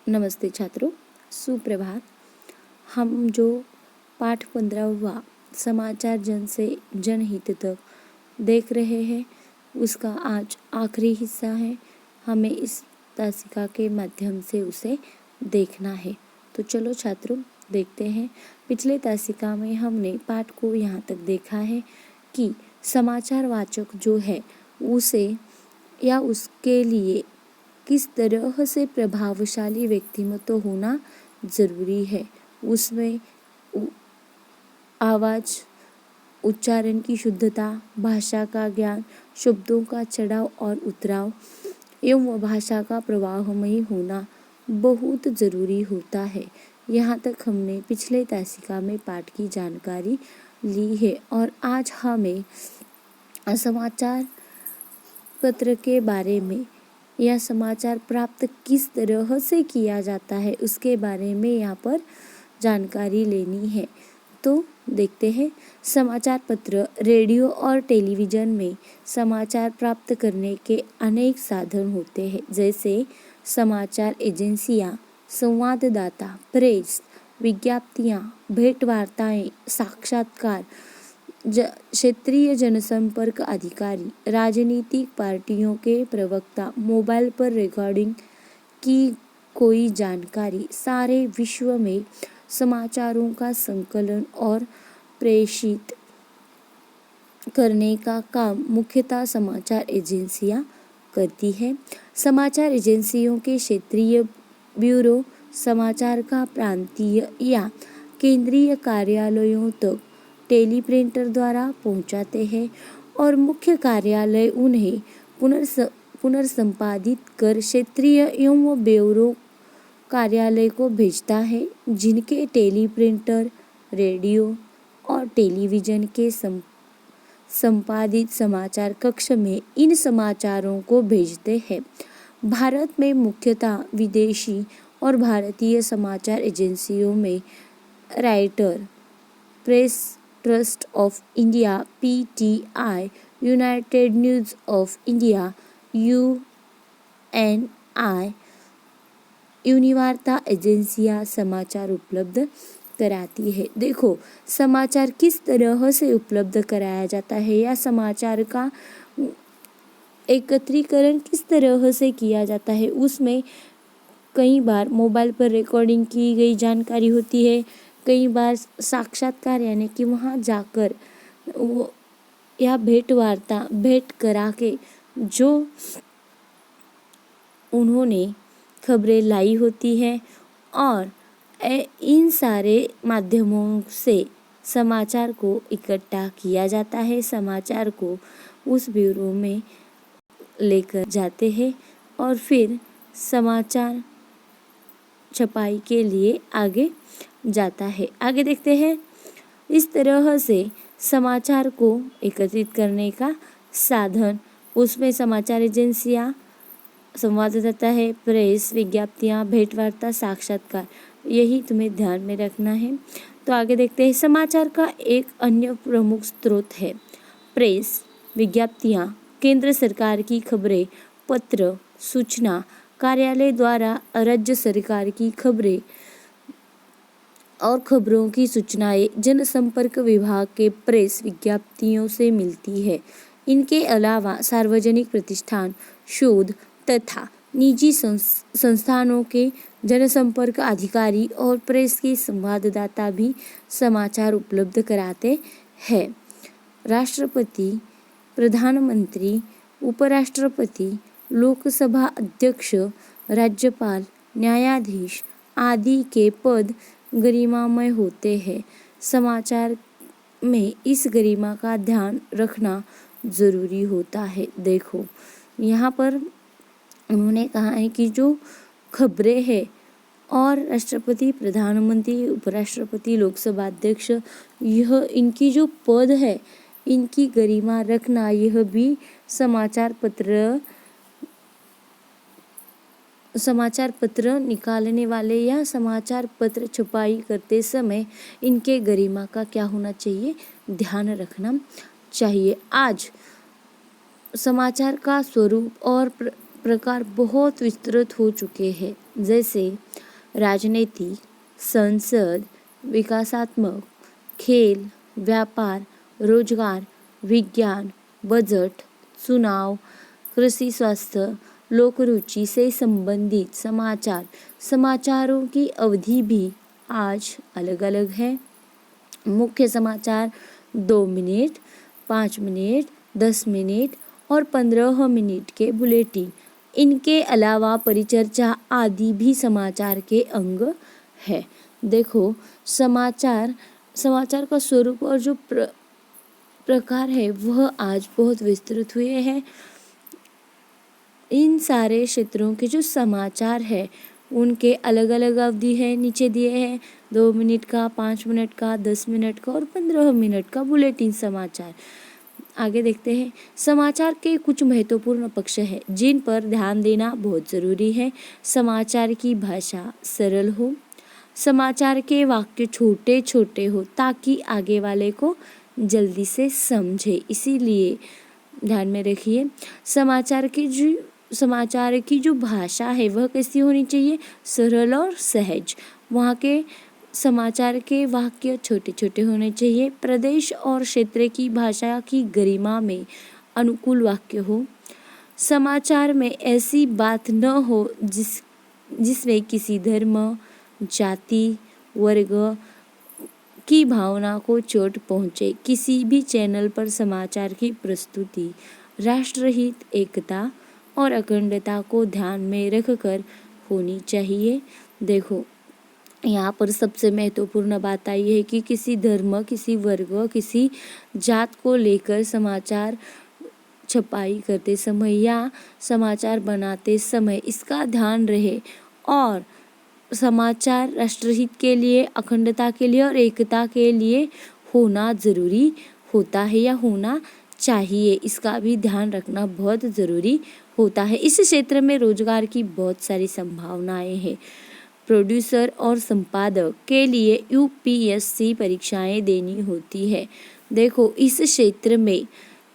नमस्ते छात्रों, सुप्रभात। हम जो पाठ 15वां समाचार जन से जनहित तक देख रहे हैं उसका आज आखिरी हिस्सा है। हमें इस तासिका के माध्यम से उसे देखना है। तो चलो छात्रों देखते हैं। पिछले तासिका में हमने पाठ को यहाँ तक देखा है कि समाचार वाचक जो है उसे या उसके लिए किस तरह से प्रभावशाली व्यक्तिमत्व होना ज़रूरी है। उसमें आवाज़, उच्चारण की शुद्धता, भाषा का ज्ञान, शब्दों का चढ़ाव और उतराव एवं भाषा का प्रवाहमयी होना बहुत ज़रूरी होता है। यहाँ तक हमने पिछले तासिका में पाठ की जानकारी ली है और आज हमें समाचार पत्र के बारे में या समाचार प्राप्त किस तरह से किया जाता है उसके बारे में यहाँ पर जानकारी लेनी है। तो देखते हैं। समाचार पत्र, रेडियो और टेलीविज़न में समाचार प्राप्त करने के अनेक साधन होते हैं, जैसे समाचार एजेंसियाँ, संवाददाता, प्रेस, विज्ञप्तियाँ, भेंटवार्ताएँ, साक्षात्कार, क्षेत्रीय जनसंपर्क अधिकारी, राजनीतिक पार्टियों के प्रवक्ता, मोबाइल पर रिकॉर्डिंग की कोई जानकारी, सारे विश्व में समाचारों का संकलन और प्रेषित करने का काम मुख्यतः समाचार एजेंसियां करती है। समाचार एजेंसियों के क्षेत्रीय ब्यूरो समाचार का प्रांतीय या केंद्रीय कार्यालयों तक टेलीप्रिंटर द्वारा पहुंचाते हैं और मुख्य कार्यालय उन्हें पुनर्संपादित कर क्षेत्रीय एवं ब्यूरो कार्यालय को भेजता है, जिनके टेलीप्रिंटर, रेडियो और टेलीविज़न के संपादित समाचार कक्ष में इन समाचारों को भेजते हैं। भारत में मुख्यतः विदेशी और भारतीय समाचार एजेंसियों में writer, press trust of India (PTI), United news of India (UNI), यूनिवार्ता एजेंसियां समाचार उपलब्ध कराती है। देखो, समाचार किस तरह से उपलब्ध कराया जाता है या समाचार का एकत्रीकरण किस तरह से किया जाता है, उसमें कई बार मोबाइल पर रिकॉर्डिंग की गई जानकारी होती है, कई बार साक्षात्कार यानी कि वहाँ जाकर वो या भेंट करा के जो उन्होंने खबरें लाई होती है और इन सारे माध्यमों से समाचार को इकट्ठा किया जाता है। समाचार को उस ब्यूरो में लेकर जाते हैं और फिर समाचार छपाई के लिए आगे जाता है। आगे देखते हैं। इस तरह से समाचार को एकत्रित करने का साधन, उसमें समाचार एजेंसियां, संवाददाता है, प्रेस, विज्ञप्तियां, भेंटवार्ता, साक्षात्कार, यही तुम्हें ध्यान में रखना है। तो आगे देखते हैं। समाचार का एक अन्य प्रमुख स्रोत है प्रेस। विज्ञप्तियां केंद्र सरकार की खबरें, पत्र सूचना कार्यालय द्वारा राज्य सरकार की खबरें और खबरों की सूचनाएं जनसंपर्क विभाग के प्रेस विज्ञप्तियों से मिलती है। इनके अलावा सार्वजनिक प्रतिष्ठान, शोध तथा निजी संस्थानों के जनसंपर्क अधिकारी और प्रेस के संवाददाता भी समाचार उपलब्ध कराते हैं। राष्ट्रपति, प्रधानमंत्री, उपराष्ट्रपति, लोकसभा अध्यक्ष, राज्यपाल, न्यायाधीश आदि के पद गरिमामय होते हैं। समाचार में इस गरिमा का ध्यान रखना ज़रूरी होता है। देखो, यहाँ पर उन्होंने कहा है कि जो खबरें हैं और राष्ट्रपति, प्रधानमंत्री, उपराष्ट्रपति, लोकसभा अध्यक्ष, यह इनकी जो पद है इनकी गरिमा रखना, यह भी समाचार पत्र निकालने वाले या समाचार पत्र छपाई करते समय इनके गरिमा का क्या होना चाहिए, ध्यान रखना चाहिए। आज समाचार का स्वरूप और प्रकार बहुत विस्तृत हो चुके हैं, जैसे राजनीति, संसद, विकासात्मक, खेल, व्यापार, रोजगार, विज्ञान, बजट, चुनाव, कृषि, स्वास्थ्य, लोक रुचि से संबंधित समाचार। समाचारों की अवधि भी आज अलग अलग है। मुख्य समाचार 2 मिनट, 5 मिनट, 10 मिनट और 15 मिनट के बुलेटिन। इनके अलावा परिचर्चा आदि भी समाचार के अंग है। देखो, समाचार का स्वरूप और जो प्रकार है वह आज बहुत विस्तृत हुए हैं। इन सारे क्षेत्रों के जो समाचार है उनके अलग अलग अवधि है, नीचे दिए हैं 2 मिनट का, 5 मिनट का, 10 मिनट का और 15 मिनट का बुलेटिन समाचार। आगे देखते हैं। समाचार के कुछ महत्वपूर्ण पक्ष हैं जिन पर ध्यान देना बहुत ज़रूरी है। समाचार की भाषा सरल हो, समाचार के वाक्य छोटे छोटे हो ताकि आगे वाले को जल्दी से समझे, इसीलिए ध्यान में रखिए। समाचार की जो भाषा है वह कैसी होनी चाहिए? सरल और सहज। वहाँ के समाचार के वाक्य छोटे छोटे होने चाहिए। प्रदेश और क्षेत्र की भाषा की गरिमा में अनुकूल वाक्य हो। समाचार में ऐसी बात न हो जिसमें किसी धर्म, जाति, वर्ग की भावना को चोट पहुँचे। किसी भी चैनल पर समाचार की प्रस्तुति राष्ट्रहित, एकता और अखंडता को ध्यान में रखकर होनी चाहिए। देखो, यहाँ पर सबसे महत्वपूर्ण बात आई है कि किसी धर्म, किसी वर्ग, किसी जात को लेकर समाचार छपाई करते समय या समाचार बनाते समय इसका ध्यान रहे और समाचार राष्ट्रहित के लिए, अखंडता के लिए और एकता के लिए होना ज़रूरी होता है या होना चाहिए। इसका भी ध्यान रखना बहुत ज़रूरी होता है। इस क्षेत्र में रोजगार की बहुत सारी संभावनाएं हैं। प्रोड्यूसर और संपादक के लिए यूपीएससी परीक्षाएं देनी होती है। देखो, इस क्षेत्र में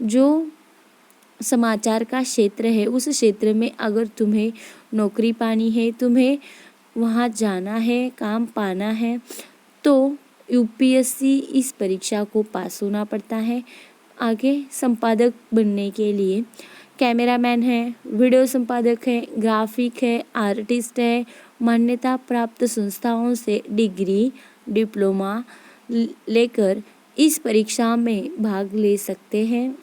जो समाचार का क्षेत्र है उस क्षेत्र में अगर तुम्हें नौकरी पानी है, तुम्हें वहाँ जाना है, काम पाना है, तो यूपीएससी इस परीक्षा को पास होना पड़ता है। आगे संपादक बनने के लिए कैमरामैन है, वीडियो संपादक है, ग्राफिक है, आर्टिस्ट है, मान्यता प्राप्त संस्थाओं से डिग्री, डिप्लोमा लेकर इस परीक्षा में भाग ले सकते हैं।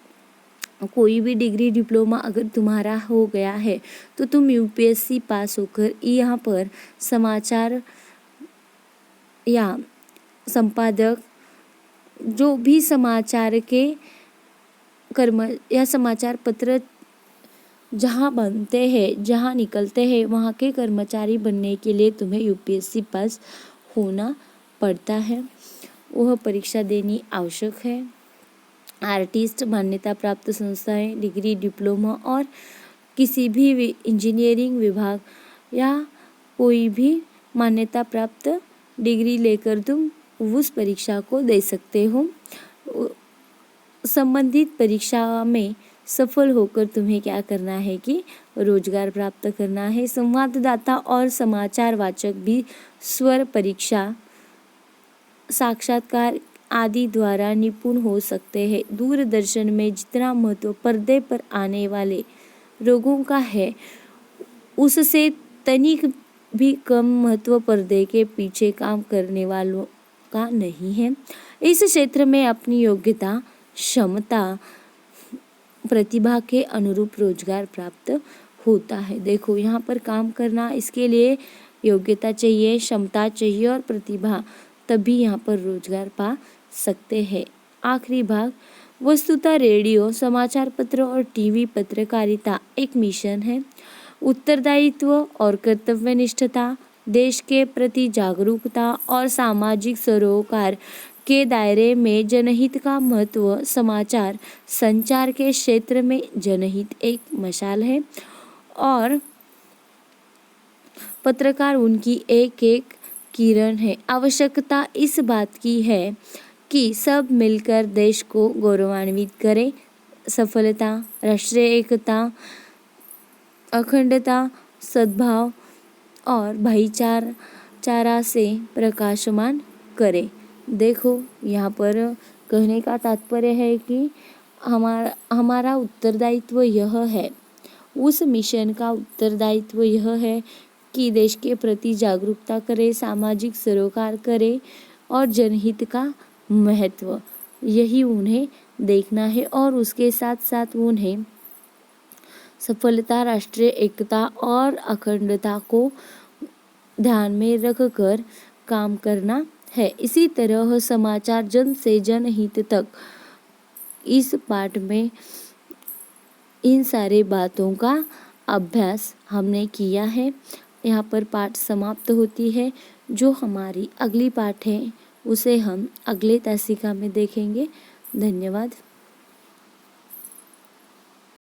कोई भी डिग्री, डिप्लोमा अगर तुम्हारा हो गया है तो तुम यूपीएससी पास होकर यहाँ पर समाचार या संपादक, जो भी समाचार के कर्म या समाचार पत्र जहाँ बनते हैं, जहाँ निकलते हैं, वहाँ के कर्मचारी बनने के लिए तुम्हें यूपीएससी पास होना पड़ता है। वह परीक्षा देनी आवश्यक है। आर्टिस्ट, मान्यता प्राप्त संस्थाएं, डिग्री, डिप्लोमा और किसी भी इंजीनियरिंग विभाग या कोई भी मान्यता प्राप्त डिग्री लेकर तुम उस परीक्षा को दे सकते हो। संबंधित परीक्षा में सफल होकर तुम्हें क्या करना है कि रोजगार प्राप्त करना है। संवाददाता और समाचार वाचक भी स्वर परीक्षा, साक्षात्कार आदि द्वारा निपुण हो सकते हैं। दूरदर्शन में जितना महत्व पर्दे पर आने वाले रोगों का है उससे तनिक भी कम महत्व पर्दे के पीछे काम करने वालों का नहीं है। इस क्षेत्र में अपनी योग्यता, क्षमता, प्रतिभा के अनुरूप रोजगार प्राप्त होता है। देखो, यहाँ पर काम करना, इसके लिए योग्यता चाहिए, क्षमता चाहिए और प्रतिभा, तभी यहाँ पर रोजगार पा सकते हैं। आखिरी भाग, वस्तुतः रेडियो, समाचार पत्र और टीवी पत्रकारिता एक मिशन है। उत्तरदायित्व और कर्तव्यनिष्ठता, देश के प्रति जागरूकता और सामाजिक सरोकार के दायरे में जनहित का महत्व। समाचार संचार के क्षेत्र में जनहित एक मशाल है और पत्रकार उनकी एक एक किरण है। आवश्यकता इस बात की है कि सब मिलकर देश को गौरवान्वित करें। सफलता, राष्ट्रीय एकता, अखंडता, सद्भाव और भाईचारा से प्रकाशमान करें। देखो, यहाँ पर कहने का तात्पर्य है कि हमारा उत्तरदायित्व यह है, उस मिशन का उत्तरदायित्व यह है कि देश के प्रति जागरूकता करें, सामाजिक सरोकार करें और जनहित का महत्व यही उन्हें देखना है। और उसके साथ साथ उन्हें सफलता, राष्ट्रीय एकता और अखंडता को ध्यान में रखकर काम करना है। इसी तरह समाचार जन से जनहित तक, इस पाठ में इन सारे बातों का अभ्यास हमने किया है। यहाँ पर पाठ समाप्त होती है। जो हमारी अगली पाठ है उसे हम अगले तासिका में देखेंगे। धन्यवाद।